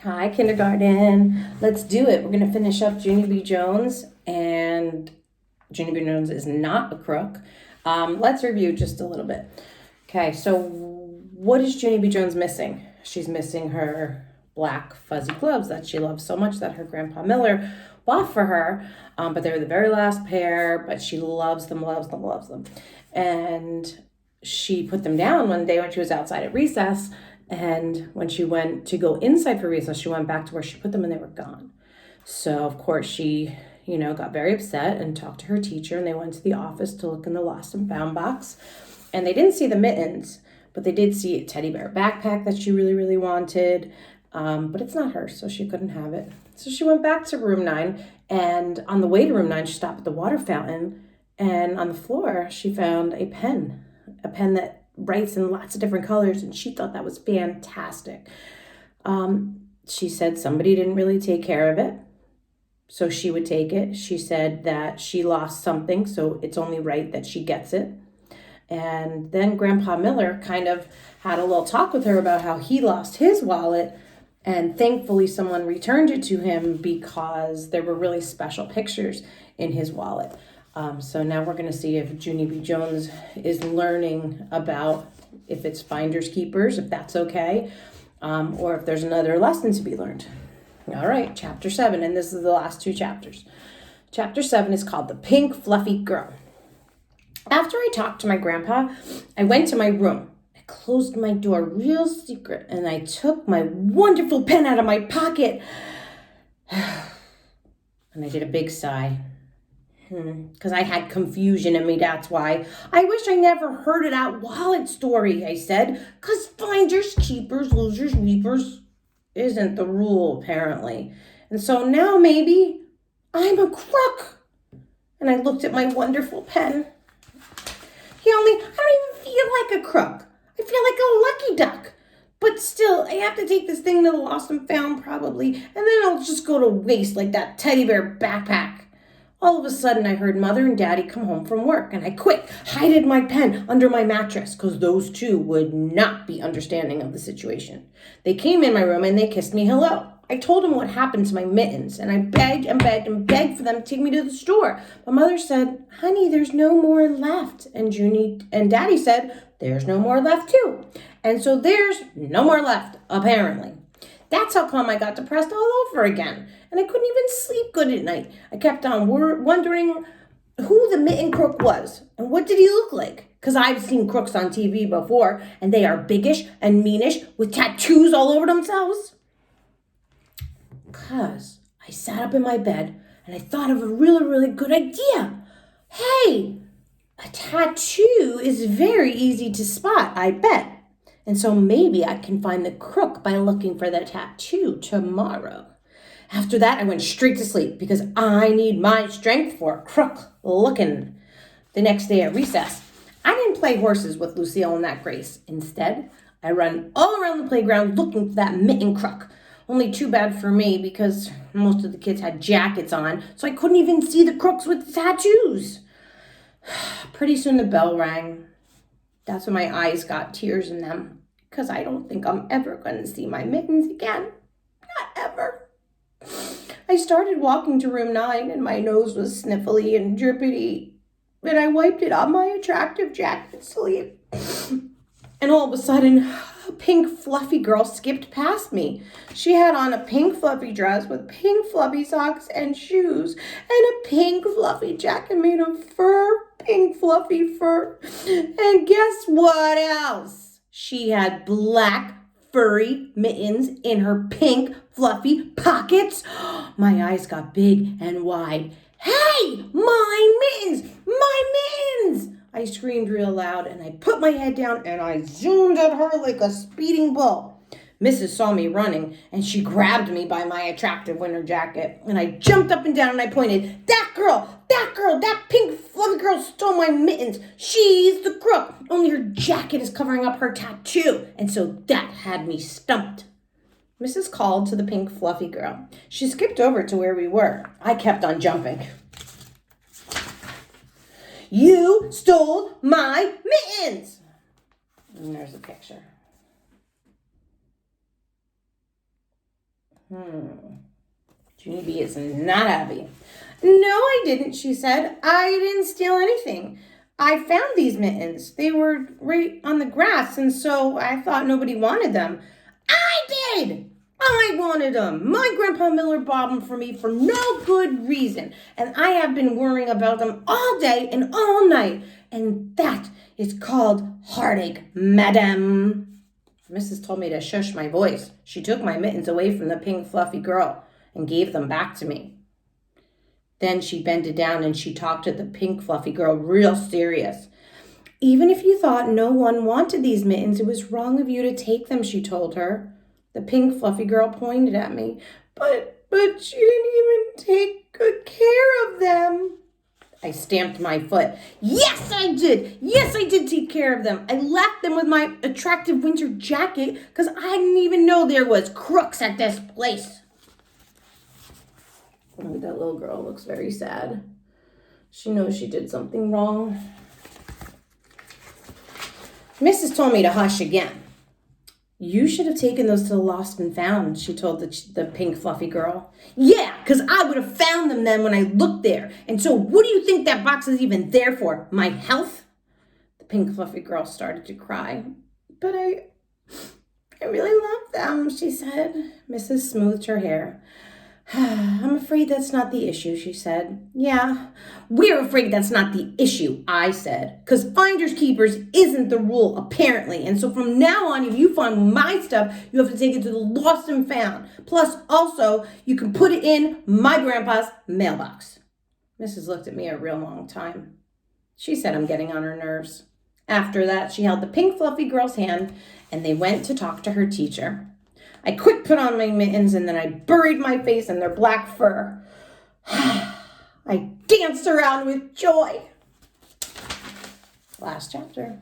Hi, kindergarten. Let's do it. We're going to finish up Junie B. Jones, and Junie B. Jones is not a crook. Let's review just a little bit. Okay, so what is Junie B. Jones missing? She's missing her black fuzzy gloves that she loves so much that her grandpa Miller bought for her. But they were the very last pair, but she loves them, loves them, loves them. And she put them down one day when she was outside at recess. And when she went to go inside for recess, she went back to where she put them and they were gone. So, of course, she, got very upset and talked to her teacher, and they went to the office to look in the lost and found box. And they didn't see the mittens, but they did see a teddy bear backpack that she really, really wanted. But it's not hers, so she couldn't have it. So she went back to room 9, and on the way to room 9, she stopped at the water fountain, and on the floor, she found a pen that writes in lots of different colors, and she thought that was fantastic. She said somebody didn't really take care of it, so she would take it. She said that she lost something, so it's only right that she gets it. And then Grandpa Miller kind of had a little talk with her about how he lost his wallet, and thankfully someone returned it to him because there were really special pictures in his wallet. So now we're going to see if Junie B. Jones is learning about if it's finders keepers, if that's okay, or if there's another lesson to be learned. All right, chapter 7, and this is the last 2 chapters. Chapter 7 is called The Pink Fluffy Girl. After I talked to my grandpa, I went to my room. I closed my door real secret, and I took my wonderful pen out of my pocket. And I did a big sigh. Because I had confusion in me, that's why. I wish I never heard of that wallet story, I said. Because finders, keepers, losers, weepers isn't the rule, apparently. And so now maybe I'm a crook. And I looked at my wonderful pen. I don't even feel like a crook. I feel like a lucky duck. But still, I have to take this thing to the lost and found probably, and then I'll just go to waste like that teddy bear backpack. All of a sudden, I heard Mother and Daddy come home from work, and I quick hided my pen under my mattress because those two would not be understanding of the situation. They came in my room and they kissed me hello. I told them what happened to my mittens, and I begged and begged and begged for them to take me to the store. But Mother said, "Honey, there's no more left." And Junie and Daddy said, "There's no more left too." And so there's no more left, apparently. That's how come I got depressed all over again. And I couldn't even sleep good at night. I kept on wondering who the mitten crook was and what did he look like. Because I've seen crooks on TV before, and they are biggish and meanish with tattoos all over themselves. Because I sat up in my bed and I thought of a really, really good idea. Hey, a tattoo is very easy to spot, I bet. And so maybe I can find the crook by looking for the tattoo tomorrow. After that, I went straight to sleep because I need my strength for crook looking. The next day at recess, I didn't play horses with Lucille and that Grace. Instead, I run all around the playground looking for that mitten crook. Only too bad for me because most of the kids had jackets on, so I couldn't even see the crooks with the tattoos. Pretty soon the bell rang. That's when my eyes got tears in them because I don't think I'm ever going to see my mittens again. Not ever. I started walking to room 9 and my nose was sniffly and drippity. And I wiped it on my attractive jacket sleeve. And all of a sudden, a pink fluffy girl skipped past me. She had on a pink fluffy dress with pink fluffy socks and shoes and a pink fluffy jacket made of fur, pink fluffy fur. And guess what else? She had black furry mittens in her pink fluffy pockets. My eyes got big and wide. Hey, my mittens! My mittens! I screamed real loud and I put my head down and I zoomed at her like a speeding bull. Mrs. saw me running and she grabbed me by my attractive winter jacket and I jumped up and down and I pointed, that girl, that pink fluffy girl stole my mittens. She's the crook. Only her jacket is covering up her tattoo. And so that had me stumped. Mrs. called to the pink fluffy girl. She skipped over to where we were. I kept on jumping. You stole my mittens. And there's a picture. Junie B is not happy. No, I didn't, she said. I didn't steal anything. I found these mittens. They were right on the grass, and so I thought nobody wanted them. I did! I wanted them. My Grandpa Miller bought them for me for no good reason, and I have been worrying about them all day and all night, and that is called heartache, madam. Mrs. told me to shush my voice. She took my mittens away from the pink fluffy girl and gave them back to me. Then she bended down and she talked to the pink fluffy girl real serious. Even if you thought no one wanted these mittens, it was wrong of you to take them, she told her. The pink fluffy girl pointed at me. But she didn't even take good care of them. I stamped my foot. Yes, I did. Yes, I did take care of them. I left them with my attractive winter jacket because I didn't even know there was crooks at this place. Oh, that little girl looks very sad. She knows she did something wrong. Mrs. told me to hush again. You should have taken those to the lost and found, she told the pink fluffy girl. Yeah, because I would have found them then when I looked there. And so what do you think that box is even there for? My health? The pink fluffy girl started to cry. But I really love them, she said. Mrs. smoothed her hair. I'm afraid that's not the issue, she said. Yeah, we're afraid that's not the issue, I said. Because finders keepers isn't the rule, apparently. And so from now on, if you find my stuff, you have to take it to the lost and found. Plus, also, you can put it in my grandpa's mailbox. Mrs. looked at me a real long time. She said I'm getting on her nerves. After that, she held the pink fluffy girl's hand, and they went to talk to her teacher. I quick put on my mittens and then I buried my face in their black fur. I danced around with joy. Last chapter.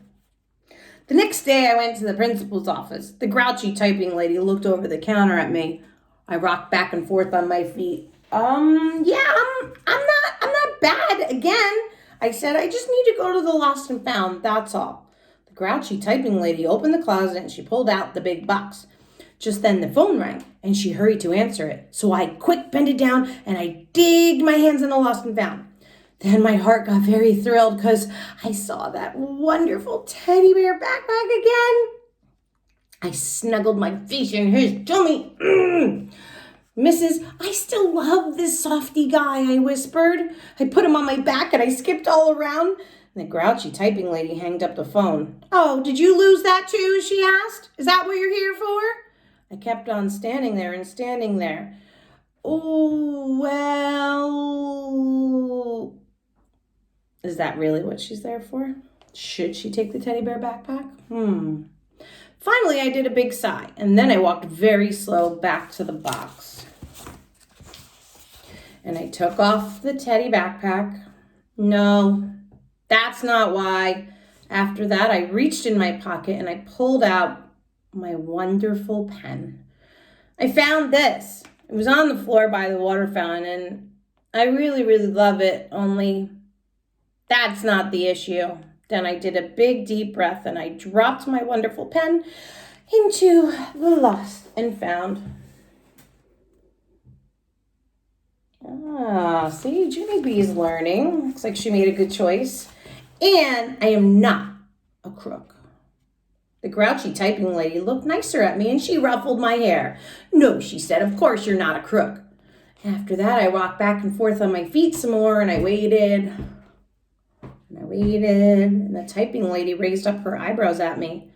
The next day I went to the principal's office. The grouchy typing lady looked over the counter at me. I rocked back and forth on my feet. I'm not bad again. I said, I just need to go to the lost and found, that's all. The grouchy typing lady opened the closet and she pulled out the big box. Just then the phone rang, and she hurried to answer it. So I quick bended down, and I digged my hands in the lost and found. Then my heart got very thrilled because I saw that wonderful teddy bear backpack again. I snuggled my face in his tummy. Mrs., I still love this softy guy, I whispered. I put him on my back, and I skipped all around. The grouchy typing lady hanged up the phone. Oh, did you lose that too? She asked. Is that what you're here for? I kept on standing there. Oh, well. Is that really what she's there for? Should she take the teddy bear backpack? Finally, I did a big sigh, and then I walked very slow back to the box. And I took off the teddy backpack. No, that's not why. After that, I reached in my pocket and I pulled out my wonderful pen. I found this. It was on the floor by the water fountain, and I really, really love it, only that's not the issue. Then I did a big deep breath, and I dropped my wonderful pen into the lost and found. See, Junie B is learning. Looks like she made a good choice. And I am not a crook. The grouchy typing lady looked nicer at me and she ruffled my hair. No, she said, of course you're not a crook. After that, I walked back and forth on my feet some more and I waited. And the typing lady raised up her eyebrows at me.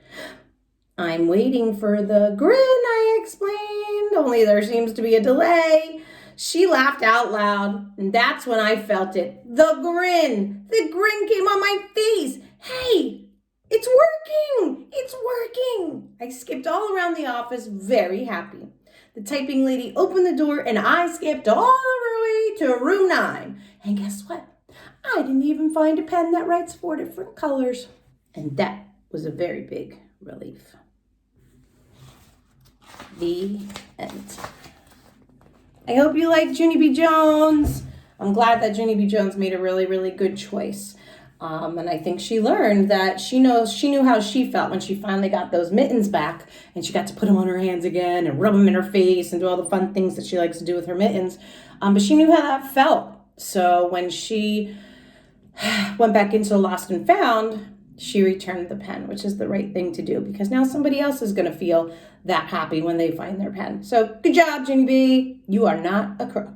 I'm waiting for the grin, I explained, only there seems to be a delay. She laughed out loud, and that's when I felt it. The grin! The grin came on my face. Hey! It's working! It's working! I skipped all around the office, very happy. The typing lady opened the door, and I skipped all the way to room 9. And guess what? I didn't even find a pen that writes 4 different colors. And that was a very big relief. The end. I hope you like Junie B. Jones. I'm glad that Junie B. Jones made a really, really good choice. And I think she learned that she knew how she felt when she finally got those mittens back and she got to put them on her hands again and rub them in her face and do all the fun things that she likes to do with her mittens. But she knew how that felt. So when she went back into Lost and Found, she returned the pen, which is the right thing to do because now somebody else is going to feel that happy when they find their pen. So good job, Junie B. You are not a crook.